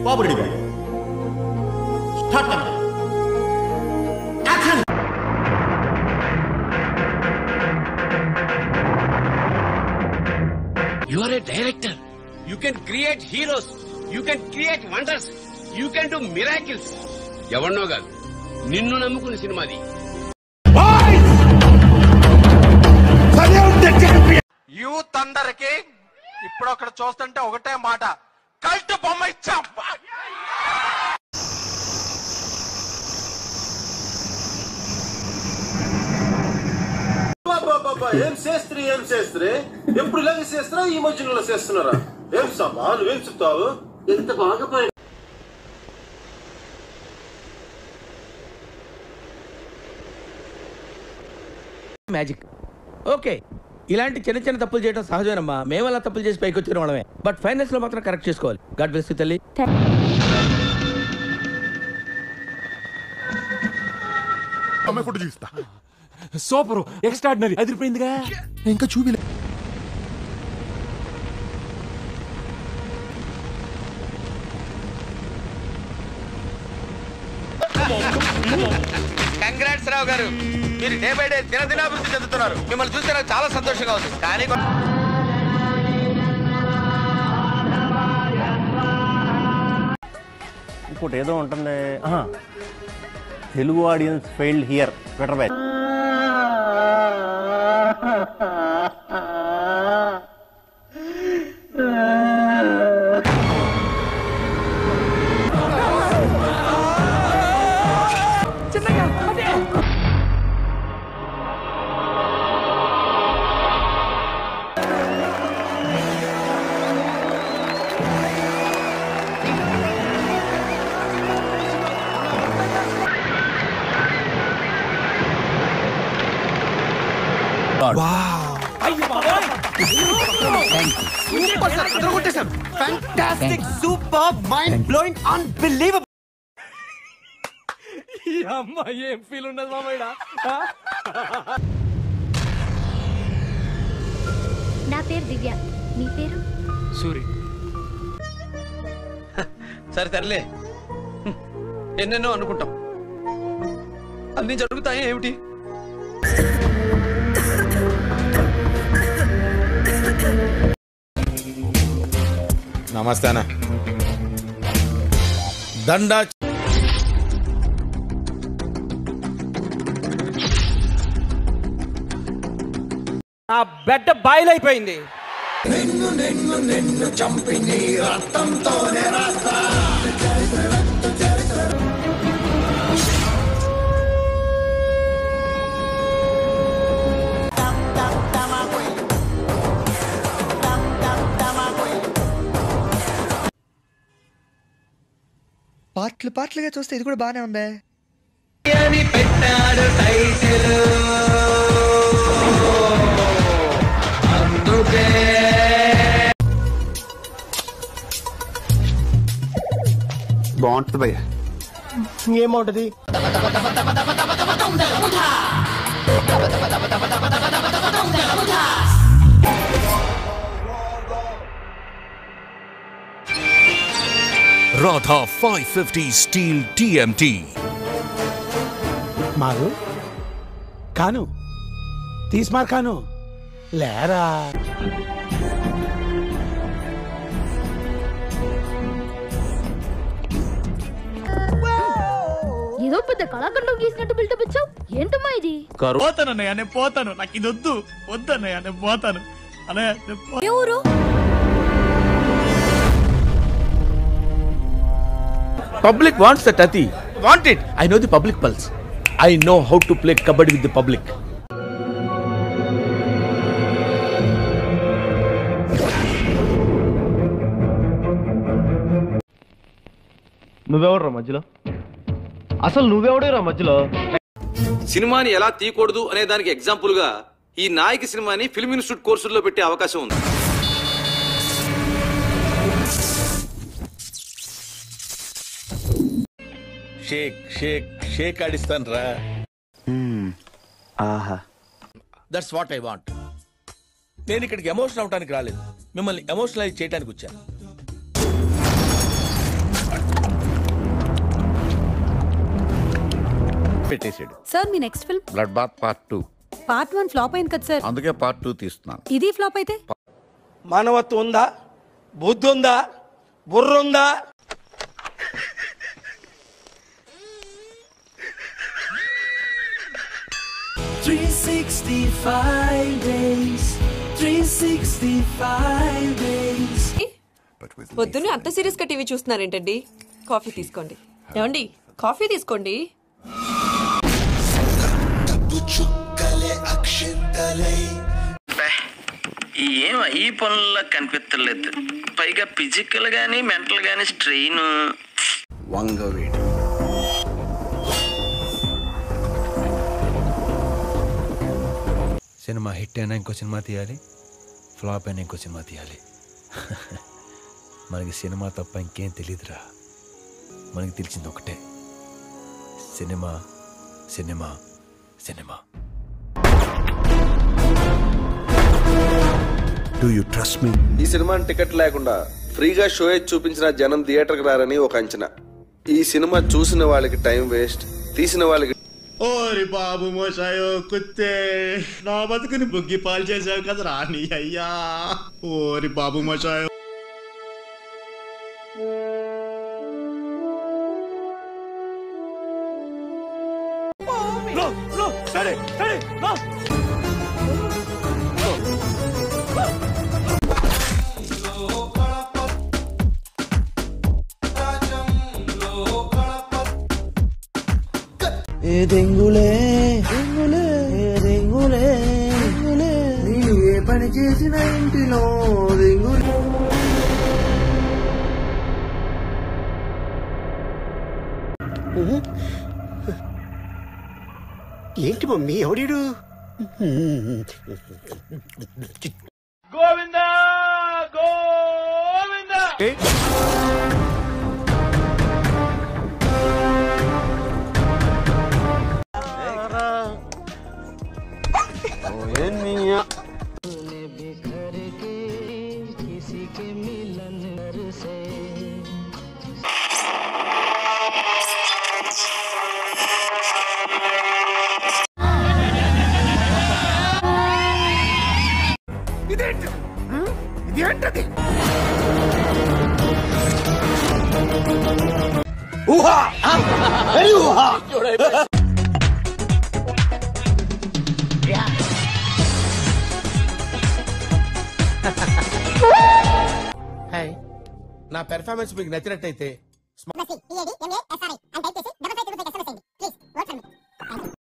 Babu ready start action. You are a director. You can create heroes. You can create wonders. You can do miracles. ఎవన్నో కాదు, నిన్ను నమ్ముకున్న సినిమాది. Youth అందరికి ఇప్పుడు అక్కడ చూస్తుంటే ఒకటే మాట, కల్ట్ బొమ్మ ఇచ్చాం. ఏం చేస్త్రీ ఎప్పుడు ఇలాగే చేస్తారా? ఈ మధ్యలో చేస్తున్నారా? ఏం సమ్మా నువ్వేం చెప్తావు? ఎంత బాగా మ్యాజిక్. ఓకే, ఇలాంటి చిన్న చిన్న తప్పులు చేయడం సహజమేనమ్మా. మేము అలా తప్పులు చేసి పైకి వచ్చిన వాళ్ళమే. బట్ ఫైనల్స్ లో మాత్రం కరెక్ట్ చేసుకోవాలి. గాడ్ బ్లెస్ యు తల్లి. సూపర్, ఎక్స్ట్రాడినరీ, అదిరిపోయిందిగా. ఇంకా చూపిలే. కంగ్రాట్స్ రావు గారు, మీరు డే బై డే దినదినాభివృద్ధి చెందుతున్నారు. మిమ్మల్ని చూస్తే నాకు చాలా సంతోషంగా ఉంది. కానీ ఇంకోటి ఏదో ఉంటుంది, Telugu audience failed here better batch. ఏం ఫీల్ ఉండదు మామయ్య. నా పేరు దివ్య, నీ పేరు? సూరి. సరే తరలే, ఎన్నెన్నో అనుకుంటాం, అన్ని జరుగుతాయి ఏమిటి? నమస్తే అన్న. దండా ఆ బెడ్ బాయిల్ అయిపోయింది. పాటలుగా చూస్తే ఇది కూడా బానే ఉందే. బాగుంటుంది భయ్య. ఏమవుతుంది? Radha 550 Steel TMT. మారు కాను తీస్మార్ కాను లేరా. ఏదో పెద్ద కళాఖండం గీసినట్టు బిల్డప్ ఇచ్చావు. ఏంటమ్మా ఇది? పోతానన్నయ్య, నేను పోతాను. నాకు ఇది వద్దన్నయ్య, నేను పోతాను అన్నయ్య. ఎవరు? Public wants that Ati. Want it. I know the public pulse. I know how to play kabaddi with the public. నువ్వెవడరా మధ్యలో? అసలు నువ్వెవడేరా మధ్యలో? సినిమాని ఎలా తీయకూడదు అనే దానికి ఎగ్జాంపుల్ గా ఈ నాయకి సినిమాని ఫిల్మ్ ఇన్స్టిట్యూట్ కోర్సుల్లో పెట్టే అవకాశం ఉంది. షేక్ షేక్ షేక్ ఆడిస్తాను రా. ఆహా, దట్స్ వాట్ ఐ వాంట్. నేను ఇక్కడికి ఎమోషన్ అవడానికి రాలేదు, మిమ్మల్ని ఎమోషనలైజ్ చేయడానికి వచ్చాను. పెట్టేశాడు. సార్ మీ next film blood bath part 2. Part 1 flop అయింది కదా సార్, అందుకే పార్ట్ 2 తీస్తున్నాను. ఇది ఫ్లాప్ అయితే? మానవత్వం ఉందా, బుద్ధి ఉందా, బుర్ర ఉందా? పొద్దున్నే అంత సీరియస్ గా టీవీ చూస్తున్నారేంటండి? కాఫీ తీసుకోండి. ఏమండి, కాఫీ తీసుకోండి. ఏం ఈ పనుల్లో కనిపించలేదు. పైగా ఫిజికల్ గానీ మెంటల్ గానీ స్ట్రెయిన్. వంగవీడు సినిమా హిట్ అయినా ఇంకో సినిమా తీయాలి, ఫ్లాప్ అయినా ఇంకో సినిమా తీయాలి. మనకి సినిమా తప్ప ఇంకేం తెలియదురా. మనకి తెలిసింది ఒకటే, cinema cinema cinema. Do you trust me? ఈ సినిమాని టికెట్ లేకుండా ఫ్రీగా షో చూపించిన జనం థియేటర్కి రారని ఒక అంచనా. ఈ సినిమా చూసిన వాళ్ళకి టైం వేస్ట్, తీసిన వాళ్ళకి. ఓరి బాబు మోసాయో కుత్తే, నా బతుకుని బుగ్గి పాలు చేసావు కదా రాని అయ్యా. ఓరి బాబు మోసాయో. ఏ దెంగులే దెంగులే దెంగులే దెంగులే, నేను ఏ పని చేసిన ఇంటిలో దెంగులే. ఏంటి మమ్మీ ఎవడీడు? గోవిందా గోవిందా. ఇదేంటది? ఊహా వెరీ ఊహా. హాయ్, నా పెర్ఫార్మెన్స్ మీకు నచ్చినట్టయితే